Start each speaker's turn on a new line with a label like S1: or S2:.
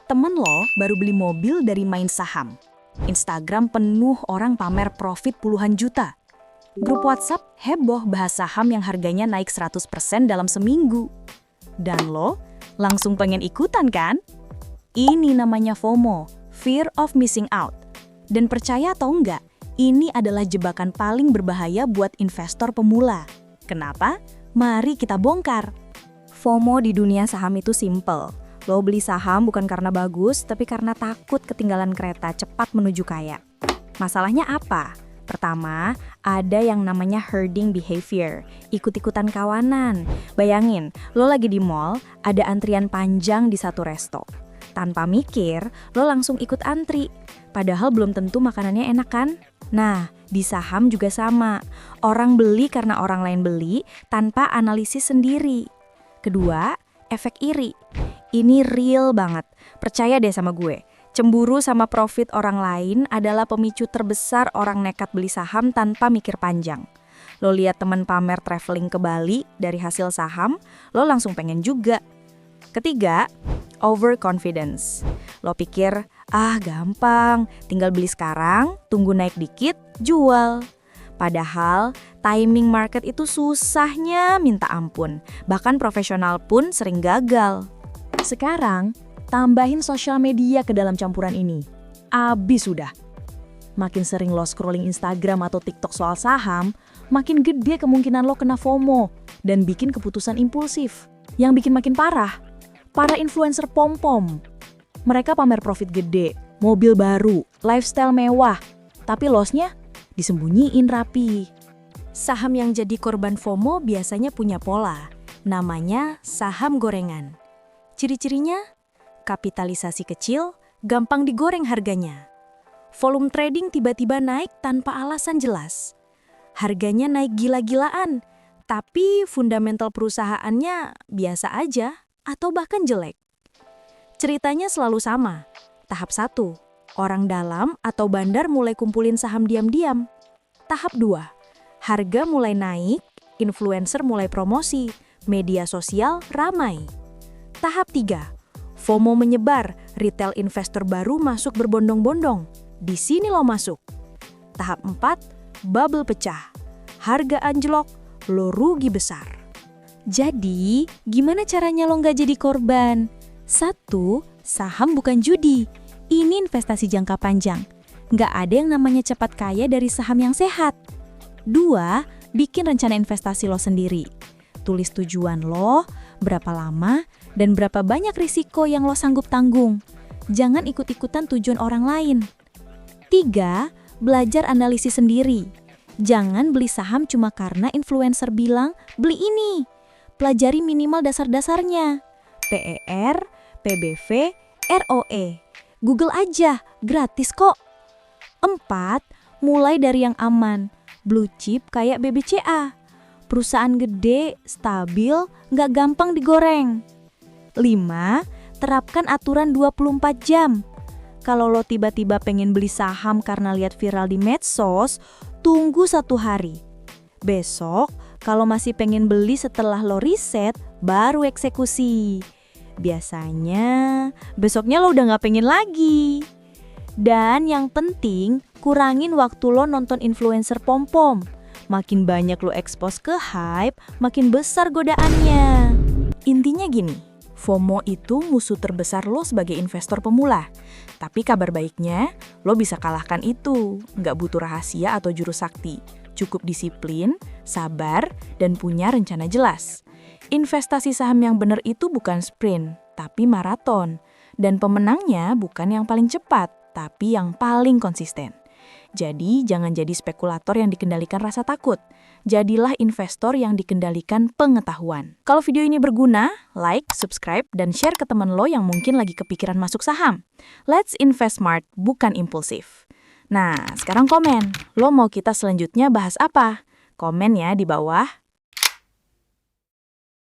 S1: Temen lo baru beli mobil dari main saham. Instagram penuh orang pamer profit puluhan juta. Grup WhatsApp heboh bahas saham yang harganya naik 100% dalam seminggu. Dan lo langsung pengen ikutan kan? Ini namanya FOMO, Fear of Missing Out. Dan percaya atau enggak, ini adalah jebakan paling berbahaya buat investor pemula. Kenapa? Mari kita bongkar. FOMO di dunia saham itu simple. Lo beli saham bukan karena bagus, tapi karena takut ketinggalan kereta cepat menuju kaya. Masalahnya apa? Pertama, ada yang namanya herding behavior, ikut-ikutan kawanan. Bayangin, lo lagi di mall, ada antrian panjang di satu resto. Tanpa mikir, lo langsung ikut antri. Padahal belum tentu makanannya enak kan? Nah, di saham juga sama. Orang beli karena orang lain beli tanpa analisis sendiri. Kedua, efek iri. Ini real banget. Percaya deh sama gue. Cemburu sama profit orang lain adalah pemicu terbesar orang nekat beli saham tanpa mikir panjang. Lo lihat teman pamer traveling ke Bali dari hasil saham, lo langsung pengen juga. Ketiga, overconfidence. Lo pikir, gampang, tinggal beli sekarang, tunggu naik dikit, jual. Padahal, timing market itu susahnya minta ampun. Bahkan profesional pun sering gagal. Sekarang, tambahin sosial media ke dalam campuran ini. Abis sudah. Makin sering lo scrolling Instagram atau TikTok soal saham, makin gede kemungkinan lo kena FOMO dan bikin keputusan impulsif. Yang bikin makin parah, para influencer pom-pom. Mereka pamer profit gede, mobil baru, lifestyle mewah, tapi loss-nya disembunyiin rapi. Saham yang jadi korban FOMO biasanya punya pola, namanya saham gorengan. Ciri-cirinya, kapitalisasi kecil, gampang digoreng harganya. Volume trading tiba-tiba naik tanpa alasan jelas. Harganya naik gila-gilaan, tapi fundamental perusahaannya biasa aja atau bahkan jelek. Ceritanya selalu sama. Tahap 1, orang dalam atau bandar mulai kumpulin saham diam-diam. Tahap 2, harga mulai naik, influencer mulai promosi, media sosial ramai. Tahap 3, FOMO menyebar, retail investor baru masuk berbondong-bondong. Di sini lo masuk. Tahap 4, bubble pecah. Harga anjlok, lo rugi besar. Jadi, gimana caranya lo nggak jadi korban? 1, saham bukan judi. Ini investasi jangka panjang. Nggak ada yang namanya cepat kaya dari saham yang sehat. 2, bikin rencana investasi lo sendiri. Tulis tujuan lo, berapa lama, dan berapa banyak risiko yang lo sanggup tanggung. Jangan ikut-ikutan tujuan orang lain. 3, belajar analisis sendiri. Jangan beli saham cuma karena influencer bilang, beli ini. Pelajari minimal dasar-dasarnya. PER, PBV, ROE. Google aja, gratis kok. 4, mulai dari yang aman. Blue chip kayak BBCA. Perusahaan gede, stabil, nggak gampang digoreng. 5, terapkan aturan 24 jam. Kalau lo tiba-tiba pengen beli saham karena lihat viral di medsos, tunggu 1 hari. Besok, kalau masih pengen beli setelah lo riset, baru eksekusi. Biasanya, besoknya lo udah nggak pengen lagi. Dan yang penting, kurangin waktu lo nonton influencer pom-pom. Makin banyak lo expose ke hype, makin besar godaannya. Intinya gini, FOMO itu musuh terbesar lo sebagai investor pemula. Tapi kabar baiknya, lo bisa kalahkan itu. Nggak butuh rahasia atau jurus sakti. Cukup disiplin, sabar, dan punya rencana jelas. Investasi saham yang benar itu bukan sprint, tapi maraton. Dan pemenangnya bukan yang paling cepat, tapi yang paling konsisten. Jadi, jangan jadi spekulator yang dikendalikan rasa takut. Jadilah investor yang dikendalikan pengetahuan. Kalau video ini berguna, like, subscribe, dan share ke teman lo yang mungkin lagi kepikiran masuk saham. Let's invest smart, bukan impulsif. Nah, sekarang komen. Lo mau kita selanjutnya bahas apa? Komen ya di bawah.